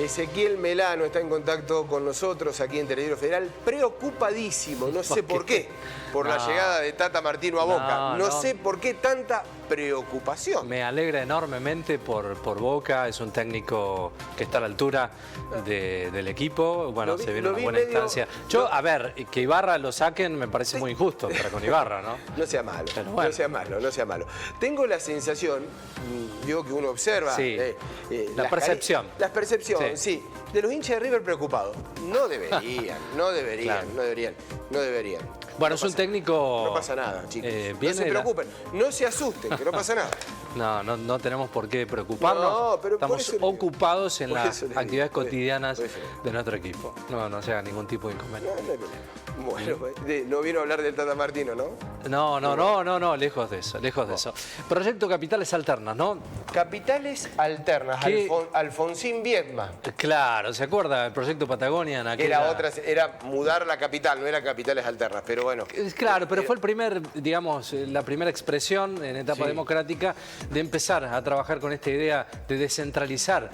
Ezequiel Melano está en contacto con nosotros aquí en Telediario Federal, preocupadísimo, no sé por qué, por la llegada de Tata Martino a Boca. No sé por qué tanta preocupación. Me alegra enormemente por Boca, es un técnico que está a la altura del equipo, bueno, se viene una buena instancia. A ver, que Ibarra lo saquen me parece muy injusto para con Ibarra, ¿no? No sea malo, bueno. no sea malo, no sea malo. Tengo la sensación, digo que uno observa... Sí, la percepción. La percepción, sí. De los hinchas de River preocupados. No deberían, no deberían. Bueno, es un técnico... No pasa nada, chicos. No se preocupen, no se asusten, que no pasa nada. No tenemos por qué preocuparnos. Pero estamos ocupados en las actividades cotidianas de nuestro equipo. No se haga ningún tipo de inconveniente. Bueno, no vino a hablar del Tata Martino, ¿no? No, lejos de eso. Proyecto Capitales Alternas, ¿no? Capitales Alternas, Alfonsín Viedma. Claro, ¿se acuerda? El proyecto Patagonia en aquella... Era mudar la capital, no era Capitales Alternas, pero bueno. Claro, pero fue el primer, digamos, la primera expresión en etapa democrática de empezar a trabajar con esta idea de descentralizar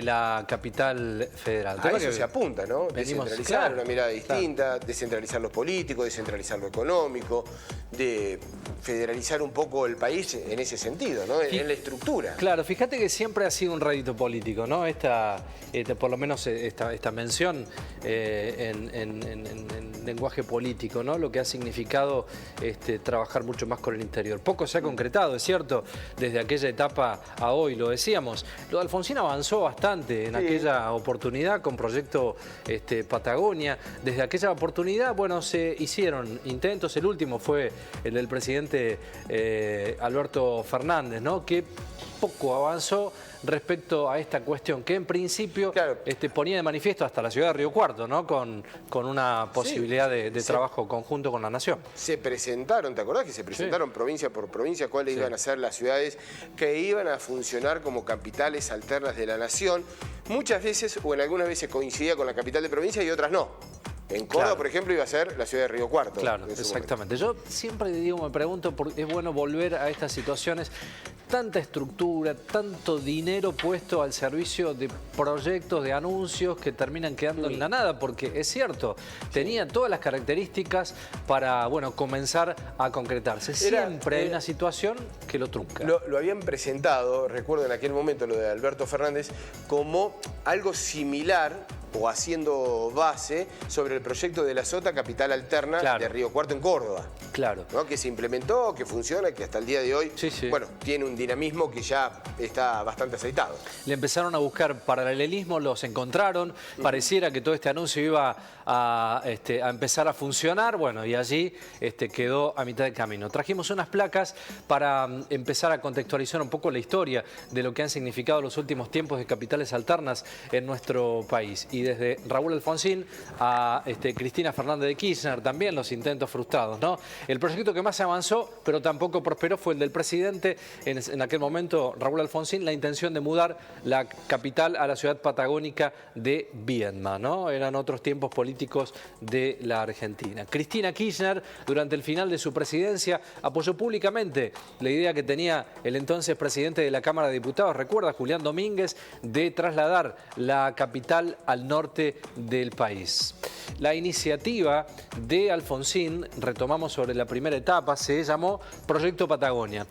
la capital federal. A eso se apunta, ¿no? Descentralizar, una mirada distinta, descentralizar lo político, descentralizar lo económico, de federalizar un poco el país en ese sentido, ¿no? En la estructura. Claro, fíjate que siempre ha sido un rédito político, ¿no? Por lo menos esta mención en lenguaje político, ¿no? Lo que ha significado trabajar mucho más con el interior. Poco se ha concretado, es cierto, desde aquella etapa a hoy, lo decíamos. Lo de Alfonsín avanzó bastante en aquella oportunidad con proyecto Patagonia. Desde aquella oportunidad, bueno, se hicieron intentos. El último fue el del presidente Alberto Fernández, ¿no? Que poco avanzó respecto a esta cuestión, que en principio ponía de manifiesto hasta la ciudad de Río Cuarto, ¿no? Con una posibilidad de trabajo conjunto con la nación. Se presentaron, ¿te acordás que se presentaron provincia por provincia cuáles iban a ser las ciudades que iban a funcionar como capitales alternas de la nación? Muchas veces, o en algunas veces coincidía con la capital de provincia y otras no. En Córdoba, por ejemplo, iba a ser la ciudad de Río Cuarto. Claro, exactamente. Yo siempre me pregunto, porque es bueno volver a estas situaciones, tanta estructura, tanto dinero puesto al servicio de proyectos, de anuncios que terminan quedando en la nada, porque es cierto, tenía todas las características para, bueno, comenzar a concretarse. Siempre hay una situación que lo trunca. Lo habían presentado, recuerdo en aquel momento lo de Alberto Fernández, como algo similar o haciendo base sobre el proyecto de la SOTA Capital Alterna de Río Cuarto en Córdoba. Claro. ¿No? Que se implementó, que funciona, que hasta el día de hoy, bueno, tiene un dinamismo que ya está bastante aceitado. Le empezaron a buscar paralelismos, los encontraron, pareciera que todo este anuncio iba a empezar a funcionar, bueno, y allí quedó a mitad de camino. Trajimos unas placas para empezar a contextualizar un poco la historia de lo que han significado los últimos tiempos de capitales alternas en nuestro país. Y desde Raúl Alfonsín a Cristina Fernández de Kirchner, también los intentos frustrados, ¿no? El proyecto que más se avanzó, pero tampoco prosperó, fue el del presidente, en aquel momento, Raúl Alfonsín, la intención de mudar la capital a la ciudad patagónica de Viedma, ¿no? Eran otros tiempos políticos de la Argentina. Cristina Kirchner, durante el final de su presidencia, apoyó públicamente la idea que tenía el entonces presidente de la Cámara de Diputados, recuerda, Julián Domínguez, de trasladar la capital al norte del país. La iniciativa de Alfonsín, retomamos sobre la primera etapa, se llamó Proyecto Patagonia.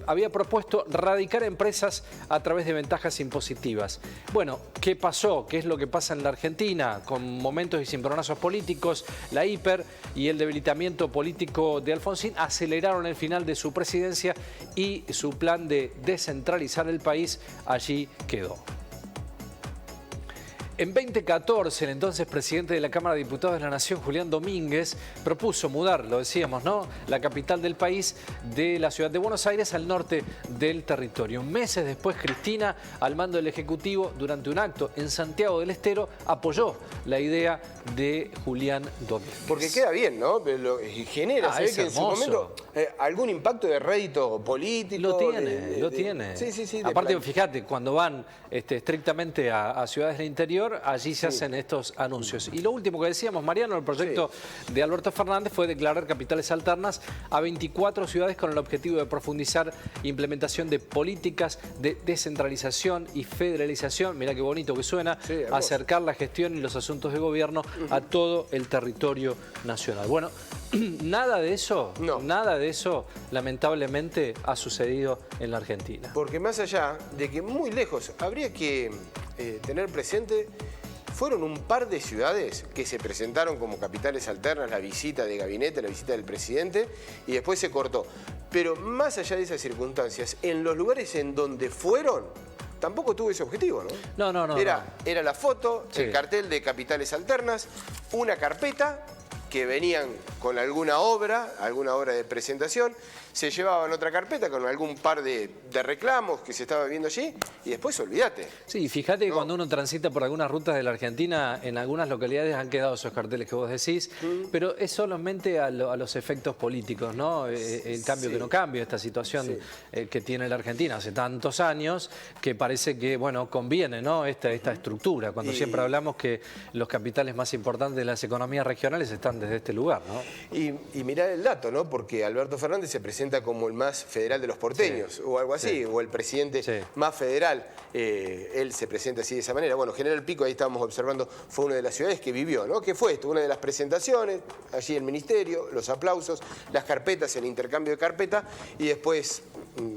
Había propuesto radicar empresas a través de ventajas impositivas. Bueno, ¿qué pasó? ¿Qué es lo que pasa en la Argentina? Con momentos y cimbronazos políticos, la hiper y el debilitamiento político de Alfonsín aceleraron el final de su presidencia y su plan de descentralizar el país allí quedó. En 2014, el entonces presidente de la Cámara de Diputados de la Nación, Julián Domínguez, propuso mudar, lo decíamos, ¿no?, la capital del país de la ciudad de Buenos Aires al norte del territorio. Meses después, Cristina, al mando del Ejecutivo, durante un acto en Santiago del Estero, apoyó la idea de Julián Domínguez. Porque queda bien, ¿no? Y genera, se ve que en su momento algún impacto de rédito político. Lo tiene. Sí. Aparte, fíjate, cuando van estrictamente a ciudades del interior, interior, allí se hacen estos anuncios. Y lo último que decíamos, Mariano, el proyecto de Alberto Fernández fue declarar capitales alternas a 24 ciudades con el objetivo de profundizar implementación de políticas de descentralización y federalización. Mirá qué bonito que suena, acercar la gestión y los asuntos de gobierno a todo el territorio nacional. Bueno, nada de eso, lamentablemente, ha sucedido en la Argentina. Porque más allá de que muy lejos, habría que tener presente, fueron un par de ciudades que se presentaron como capitales alternas, la visita de gabinete, la visita del presidente, y después se cortó. Pero más allá de esas circunstancias, en los lugares en donde fueron, tampoco tuvo ese objetivo, ¿no? No. Era la foto, el cartel de capitales alternas, una carpeta que venían con alguna obra de presentación, se llevaban otra carpeta con algún par de reclamos que se estaba viendo allí y después olvídate. Sí, fíjate que cuando uno transita por algunas rutas de la Argentina, en algunas localidades han quedado esos carteles que vos decís, pero es solamente a los efectos políticos, ¿no? El cambio que no cambia, esta situación que tiene la Argentina hace tantos años, que parece que, bueno, conviene, ¿no? Esta estructura, cuando siempre hablamos que los capitales más importantes de las economías regionales están desde este lugar, ¿no? Y mirá el dato, ¿no? Porque Alberto Fernández se presenta como el más federal de los porteños, o algo así, o el presidente más federal. Él se presenta así de esa manera. Bueno, General Pico, ahí estábamos observando, fue una de las ciudades que vivió, ¿no? ¿Qué fue esto? Una de las presentaciones, allí el ministerio, los aplausos, las carpetas, el intercambio de carpeta, y después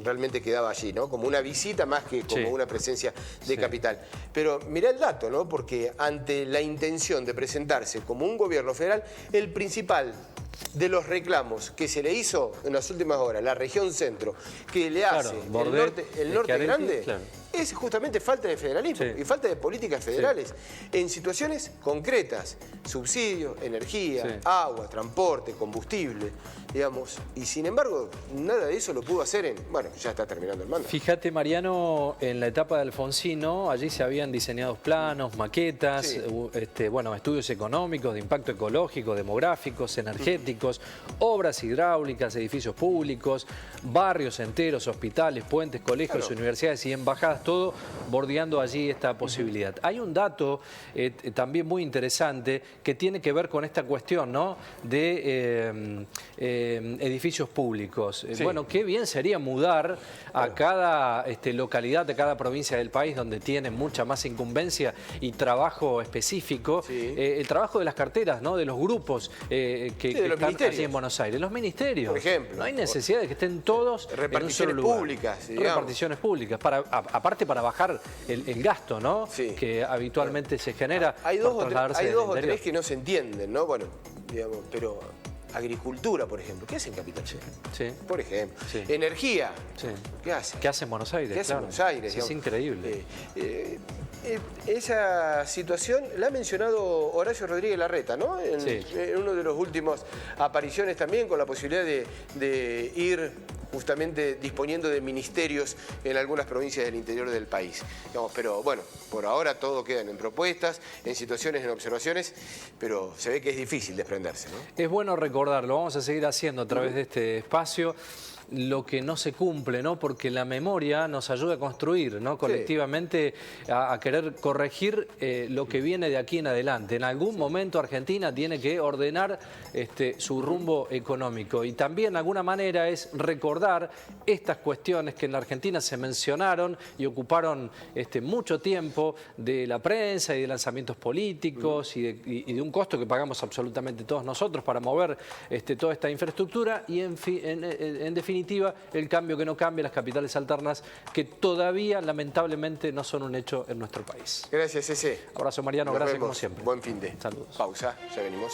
realmente quedaba allí, ¿no? Como una visita más que como una presencia de capital. Pero mirá el dato, ¿no? Porque ante la intención de presentarse como un gobierno federal, el principal de los reclamos que se le hizo en las últimas horas, la región centro, que le hace el norte grande, es justamente falta de federalismo y falta de políticas federales en situaciones concretas, subsidios, energía, agua, transporte, combustible, digamos, y sin embargo nada de eso lo pudo hacer bueno, ya está terminando el mandato. Fíjate, Mariano, en la etapa de Alfonsino, allí se habían diseñado planos, maquetas, bueno, estudios económicos, de impacto ecológico, demográficos, energéticos, obras hidráulicas, edificios públicos, barrios enteros, hospitales, puentes, colegios, universidades y embajadas, todo bordeando allí esta posibilidad. Hay un dato también muy interesante que tiene que ver con esta cuestión, ¿no? De edificios públicos. Bueno, qué bien sería mudar a cada localidad, a cada provincia del país donde tiene mucha más incumbencia y trabajo específico, el trabajo de las carteras, ¿no? De los grupos que están allí en Buenos Aires. Los ministerios. Por ejemplo. No hay necesidad de que estén todos en un solo lugar. Reparticiones públicas. Aparte para bajar el gasto, ¿no? Que habitualmente se genera. Hay dos o tres que no se entienden, ¿no? Bueno, digamos, pero agricultura, por ejemplo. ¿Qué hace en Capital? Por ejemplo. Energía. ¿Qué hace? ¿Qué hace en Buenos Aires? ¿Qué hace en Buenos Aires? Es increíble. Esa situación la ha mencionado Horacio Rodríguez Larreta, ¿no? En uno de los últimos apariciones también, con la posibilidad de ir justamente disponiendo de ministerios en algunas provincias del interior del país. Digamos, pero bueno, por ahora todo quedan en propuestas, en situaciones, en observaciones, pero se ve que es difícil desprenderse, ¿no? Es bueno recordarlo, vamos a seguir haciendo a través de este espacio lo que no se cumple, ¿no? Porque la memoria nos ayuda a construir, ¿no? Colectivamente a querer corregir lo que viene de aquí en adelante. En algún momento Argentina tiene que ordenar su rumbo económico y también de alguna manera es recordar estas cuestiones que en la Argentina se mencionaron y ocuparon mucho tiempo de la prensa y de lanzamientos políticos y de un costo que pagamos absolutamente todos nosotros para mover toda esta infraestructura y en definitiva el cambio que no cambia, las capitales alternas que todavía lamentablemente no son un hecho en nuestro país. Gracias, Cece. Abrazo, Mariano, gracias como siempre. Buen fin de. Saludos. Pausa, ya venimos.